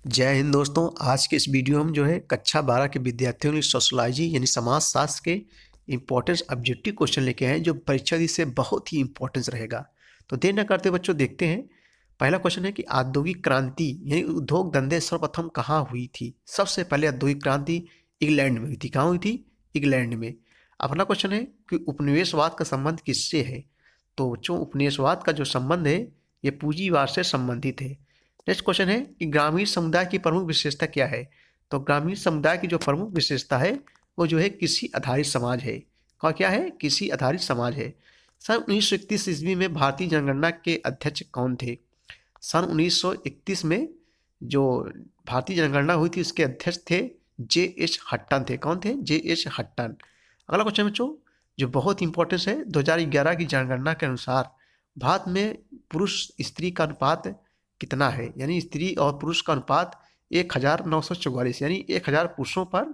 जय हिंद दोस्तों। आज के इस वीडियो में जो है कक्षा 12 के विद्यार्थियों के लिए सोशलॉजी यानी समाज शास्त्र के इम्पोर्टेंस ऑब्जेक्टिव क्वेश्चन लेके आए हैं जो परीक्षा दी से बहुत ही इम्पोर्टेंस रहेगा। तो देर न करते बच्चों देखते हैं। पहला क्वेश्चन है कि औद्योगिक क्रांति यानी उद्योग धंधे सर्वप्रथम कहाँ हुई थी। सबसे पहले औद्योगिक क्रांति इंग्लैंड में हुई थी। कहाँ हुई थी? इंग्लैंड में। अगला क्वेश्चन है कि उपनिवेशवाद का संबंध किससे है। तो बच्चों उपनिवेशवाद का जो संबंध है ये पूंजीवाद से संबंधित है। नेक्स्ट क्वेश्चन है कि ग्रामीण समुदाय की प्रमुख विशेषता क्या है। तो ग्रामीण समुदाय की जो प्रमुख विशेषता है वो जो है कृषि आधारित समाज है। क्या है? कृषि आधारित समाज है। सन 1931 ईस्वी में भारतीय जनगणना के अध्यक्ष कौन थे। सन 1931 में जो भारतीय जनगणना हुई थी उसके अध्यक्ष थे J.H. हट्टन थे। कौन थे? J.H. हट्टन। अगला क्वेश्चन बच्चों जो बहुत इंपॉर्टेंट है, 2011 की जनगणना के अनुसार भारत में पुरुष स्त्री का अनुपात कितना है, यानी स्त्री और पुरुष का अनुपात 1944, यानी 1000 पुरुषों पर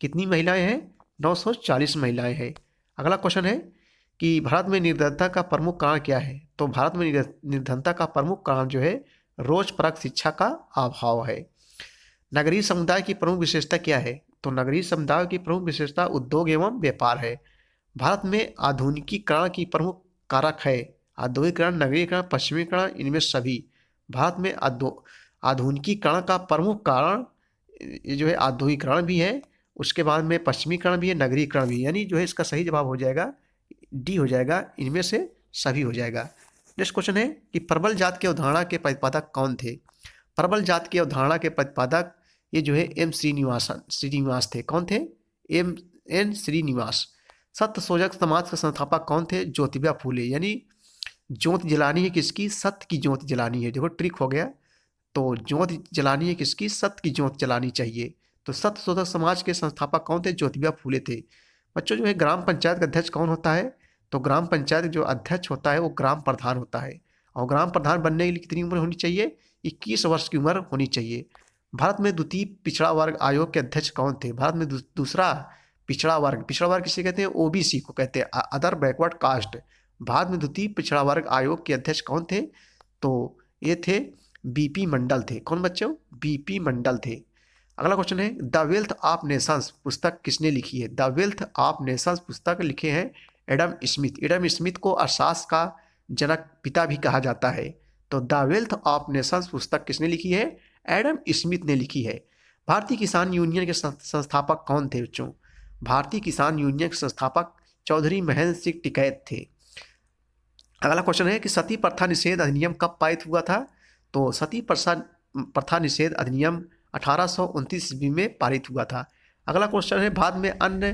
कितनी महिलाएं हैं? 940 महिलाएं हैं। अगला क्वेश्चन है कि भारत में निर्धनता का प्रमुख कारण क्या है। तो भारत में निर्धनता का प्रमुख कारण जो है रोजपरक शिक्षा का अभाव है। नगरीय समुदाय की प्रमुख विशेषता क्या है। तो नगरीय समुदाय की प्रमुख विशेषता उद्योग एवं व्यापार है। भारत में आधुनिकीकरण की प्रमुख कारक है औद्योगिकरण, नगरीकरण, पश्चिमीकरण, इनमें सभी। भारत में आधुनिकीकरण का प्रमुख कारण ये जो है औद्योगिकरण भी है, उसके बाद में पश्चिमीकरण भी है, नगरीकरण भी है। यानी जो है इसका सही जवाब हो जाएगा डी हो जाएगा, इनमें से सभी हो जाएगा। नेक्स्ट क्वेश्चन है कि प्रबल जात की अवधारणा के प्रतिपादक कौन थे। प्रबल जात की अवधारणा के प्रतिपादक ये जो है श्रीनिवास थे। कौन थे? एन श्रीनिवास। सत्य शोधक समाज के संस्थापक कौन थे? ज्योतिबा फूले। यानी ज्योत जलानी है किसकी? सत्य की ज्योत जलानी है। देखो ट्रिक हो गया। तो ज्योत जलानी है किसकी? सत्य की ज्योत जलानी चाहिए। तो सत्य शोधक समाज के संस्थापक कौन थे? ज्योतिबा फूले थे। बच्चों जो है ग्राम पंचायत का अध्यक्ष कौन होता है। तो ग्राम पंचायत जो अध्यक्ष होता है वो ग्राम प्रधान होता है। और ग्राम प्रधान बनने के लिए कितनी उम्र होनी चाहिए? 21 वर्ष की उम्र होनी चाहिए। भारत में द्वितीय पिछड़ा वर्ग आयोग के अध्यक्ष कौन थे। भारत में दूसरा पिछड़ा वर्ग किसे कहते हैं? ओबीसी को कहते हैं, अदर बैकवर्ड कास्ट। भारत में द्वितीय पिछड़ा वर्ग आयोग के अध्यक्ष कौन थे? तो ये थे बीपी मंडल थे। कौन बच्चों? बीपी मंडल थे। अगला क्वेश्चन है द वेल्थ ऑफ नेशंस पुस्तक किसने लिखी है। द वेल्थ ऑफ नेशंस पुस्तक लिखे हैं एडम स्मिथ। एडम स्मिथ को अर्थशास्त्र का जनक पिता भी कहा जाता है। तो द वेल्थ ऑफ नेशंस पुस्तक किसने लिखी है? एडम स्मिथ ने लिखी है। भारतीय किसान यूनियन के संस्थापक कौन थे बच्चों? भारतीय किसान यूनियन के संस्थापक चौधरी महेंद्र सिंह टिकैत थे। अगला क्वेश्चन है कि सती प्रथा निषेध अधिनियम कब पारित हुआ था। तो सती प्रथा निषेध अधिनियम 1829 ईस्वी में पारित हुआ था। अगला क्वेश्चन है भारत में अन्य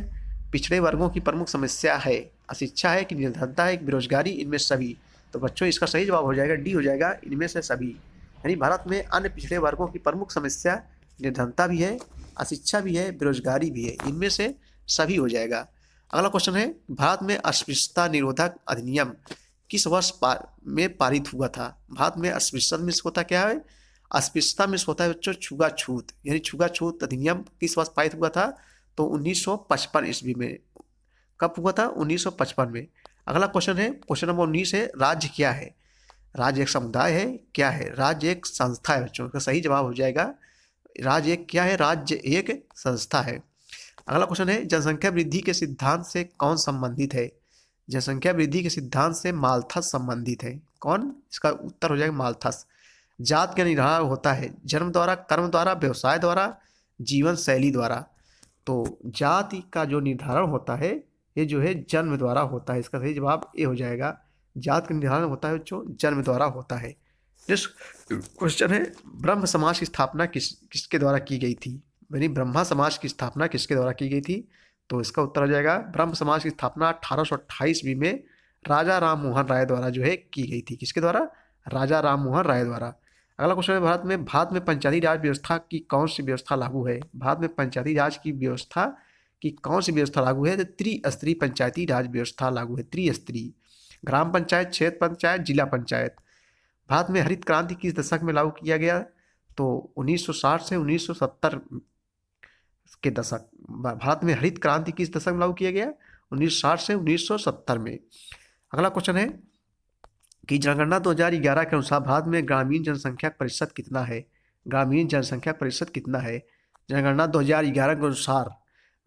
पिछड़े वर्गों की प्रमुख समस्या है। अशिक्षा है कि निर्धनता है कि बेरोजगारी, इनमें सभी। तो बच्चों इसका सही जवाब हो जाएगा डी हो जाएगा, इनमें से सभी। यानी भारत में अन्य पिछड़े वर्गों की प्रमुख समस्या निर्धनता भी है, अशिक्षा भी है, बेरोजगारी भी है, इनमें से सभी हो जाएगा। अगला क्वेश्चन है भारत में अस्पृश्यता निरोधक अधिनियम किस वर्ष में पारित हुआ था। भारत में अस्पृश्यता में होता क्या है? अस्पृश्यता में होता है बच्चों छुआछूत, यानी छुआछूत अधिनियम किस वर्ष पारित हुआ था? तो 1955 ईस्वी में। कब हुआ था? 1955 में। अगला क्वेश्चन है क्वेश्चन नंबर 19 है राज्य क्या है। राज्य एक समुदाय है? क्या है? राज्य एक संस्था है बच्चों। इसका सही जवाब हो जाएगा राज्य एक क्या है? राज्य एक संस्था है। अगला क्वेश्चन है जनसंख्या वृद्धि के सिद्धांत से कौन संबंधित है। जनसंख्या वृद्धि के सिद्धांत से माल्थस संबंधित है। कौन? इसका उत्तर हो जाएगा माल्थस। जात का निर्धारण होता है जन्म द्वारा, कर्म द्वारा, व्यवसाय द्वारा, जीवन शैली द्वारा। तो जाति का जो निर्धारण होता है ये जो है जन्म द्वारा होता है। इसका सही जवाब ए हो जाएगा। जात का निर्धारण होता है जो जन्म द्वारा होता है। नेक्स्ट क्वेश्चन है ब्रह्म समाज की स्थापना किसके द्वारा की गई थी। यानी ब्रह्मा समाज की स्थापना किसके द्वारा की गई थी। तो इसका उत्तर हो जाएगा ब्रह्म समाज की स्थापना 1828 ईस्वी में राजा राम मोहन राय द्वारा जो है की गई थी। किसके द्वारा? राजा राम मोहन राय द्वारा। अगला क्वेश्चन है भारत में पंचायती राज व्यवस्था की कौन सी व्यवस्था लागू है। भारत में पंचायती राज की व्यवस्था की कौन सी व्यवस्था लागू है। तो त्रिस्तरीय पंचायती राज व्यवस्था लागू है। त्रिस्तरीय ग्राम पंचायत, क्षेत्र पंचायत, जिला पंचायत। भारत में हरित क्रांति किस दशक में लागू किया गया। तो 1960 से 1970 के दशक। भारत में हरित क्रांति किस दशक में लागू किया गया? 1960 से 1970 में। अगला क्वेश्चन है कि जनगणना 2011 के अनुसार भारत में ग्रामीण जनसंख्या का प्रतिशत कितना है। ग्रामीण जनसंख्या प्रतिशत कितना है। जनगणना 2011 के अनुसार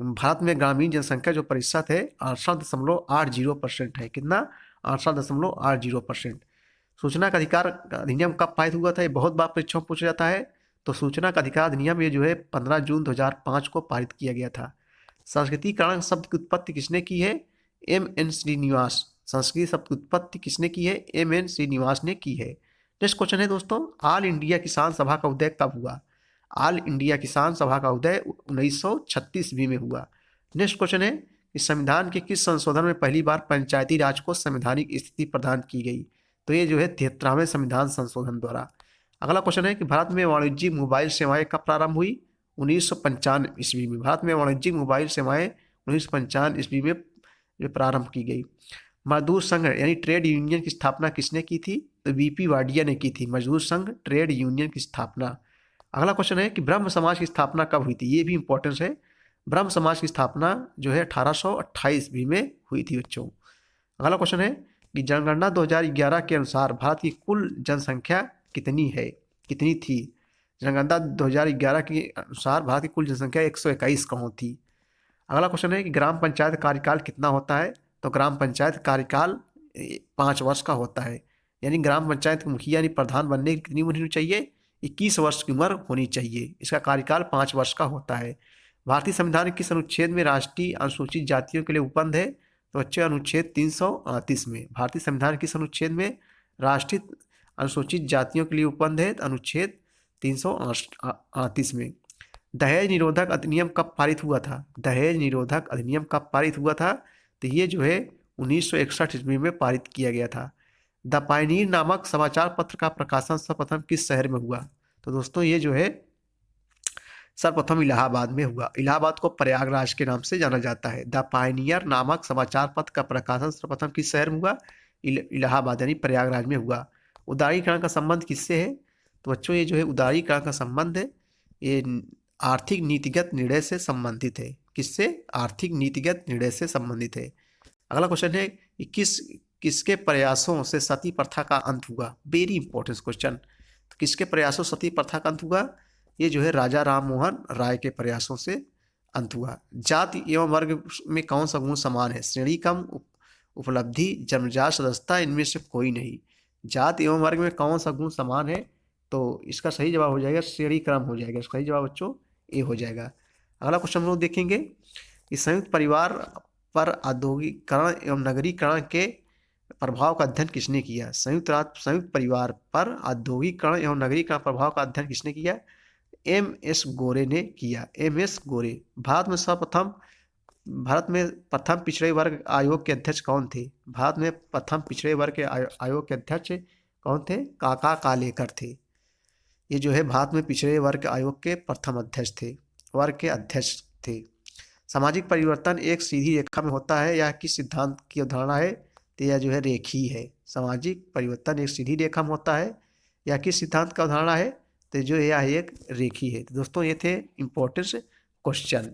भारत में ग्रामीण जनसंख्या जो प्रतिशत है 68.80% है। कितना? 68.80%। सूचना का अधिकार अधिनियम कब पारित हुआ था? ये बहुत बार परीक्षाओं में पूछा जाता है। तो सूचना का अधिकार अधिनियम ये जो है 15 जून 2005 को पारित किया गया था। संस्कृतिकरण शब्द की उत्पत्ति किसने की है? M.N. श्रीनिवास। संस्कृति शब्द की उत्पत्ति किसने की है? M.N. श्रीनिवास ने की है। नेक्स्ट क्वेश्चन है दोस्तों, ऑल इंडिया किसान सभा का उदय कब हुआ? ऑल इंडिया किसान सभा का उदय 1936 ईस्वी में हुआ। नेक्स्ट क्वेश्चन है कि संविधान के किस संशोधन में पहली बार पंचायती राज को संवैधानिक स्थिति प्रदान की गई? तो ये जो है 73वें संविधान संशोधन द्वारा। अगला क्वेश्चन है कि भारत में वाणिज्यिक मोबाइल सेवाएं कब प्रारंभ हुई? 1995 ईस्वी में। भारत में वाणिज्यिक मोबाइल सेवाएं 1995 ईस्वी में जो प्रारंभ की गई। मजदूर संघ यानी ट्रेड यूनियन की स्थापना किसने की थी? तो वीपी वाडिया ने की थी। मजदूर संघ ट्रेड यूनियन की स्थापना। अगला क्वेश्चन है कि ब्रह्म समाज की स्थापना कब हुई थी? ये भी इंपॉर्टेंस है। ब्रह्म समाज की स्थापना जो है 1828 ईस्वी में हुई थी बच्चों। अगला क्वेश्चन है कि जनगणना 2011 के अनुसार भारत की कुल जनसंख्या कितनी है, कितनी थी? जनगणना 2011 के अनुसार भारत की कुल जनसंख्या 121 करोड़ थी। अगला क्वेश्चन है कि ग्राम पंचायत कार्यकाल कितना होता है? तो ग्राम पंचायत कार्यकाल 5 वर्ष का होता है। यानी ग्राम पंचायत के मुखिया यानी प्रधान बनने की कितनी उम्र होनी चाहिए? 21 वर्ष की उम्र होनी चाहिए। इसका कार्यकाल 5 वर्ष का होता है। भारतीय संविधान के किस अनुच्छेद में राष्ट्रीय अनुसूचित जातियों के लिए उपबंध है? तो बच्चे अनुच्छेद 338 में। भारतीय संविधान किस अनुच्छेद में राष्ट्रीय अनुसूचित जातियों के लिए उपबंध है? अनुच्छेद 338 में। दहेज निरोधक अधिनियम कब पारित हुआ था? दहेज निरोधक अधिनियम कब पारित हुआ था? तो ये जो है 1961 ईस्वी में पारित किया गया था। द पायनीर नामक समाचार पत्र का प्रकाशन सर्वप्रथम किस शहर में हुआ? तो दोस्तों ये जो है सर्वप्रथम इलाहाबाद में हुआ। इलाहाबाद को प्रयागराज के नाम से जाना जाता है। द पायनियर नामक समाचार पत्र का प्रकाशन सर्वप्रथम किस शहर में हुआ? इलाहाबाद यानी प्रयागराज में हुआ। उदारीकरण का संबंध किससे है? तो बच्चों ये जो है उदारीकरण का संबंध है ये आर्थिक नीतिगत निर्णय से संबंधित है। किससे? आर्थिक नीतिगत निर्णय से संबंधित है। अगला क्वेश्चन है कि किसके प्रयासों से सती प्रथा का अंत हुआ? Very important question. तो किसके प्रयासों से सती प्रथा का अंत हुआ? ये जो है राजा राम मोहन राय के प्रयासों से अंत हुआ। जाति एवं वर्ग में कौन सा गुण समान है? श्रेणी कम, उपलब्धि, जन्मजात सदस्यता, इनमें से कोई नहीं। जाति एवं वर्ग में कौन सा गुण समान है? तो इसका सही जवाब हो जाएगा श्रेणी क्रम हो जाएगा। सही जवाब बच्चों ए हो जाएगा। अगला क्वेश्चन हम लोग देखेंगे कि संयुक्त परिवार पर औद्योगिकरण एवं नगरीकरण के प्रभाव का अध्ययन किसने किया? संयुक्त परिवार पर औद्योगिकरण एवं नगरीकरण प्रभाव का अध्ययन किसने किया? M.S. गोरे ने किया। M.S. गोरे। भारत में प्रथम पिछड़े वर्ग आयोग के अध्यक्ष कौन थे? भारत में प्रथम पिछड़े वर्ग के आयोग के अध्यक्ष कौन थे? काका कालेकर थे। ये जो है भारत में पिछड़े वर्ग आयोग के प्रथम अध्यक्ष थे, वर्ग के अध्यक्ष थे। सामाजिक परिवर्तन एक सीधी रेखा में होता है या किस सिद्धांत की अवधारणा है? तो यह जो है रेखी है। सामाजिक परिवर्तन एक सीधी रेखा में होता है या किस सिद्धांत का अवधारणा है? तो जो यह एक रेखी है। तो दोस्तों ये थे इंपॉर्टेंट क्वेश्चन।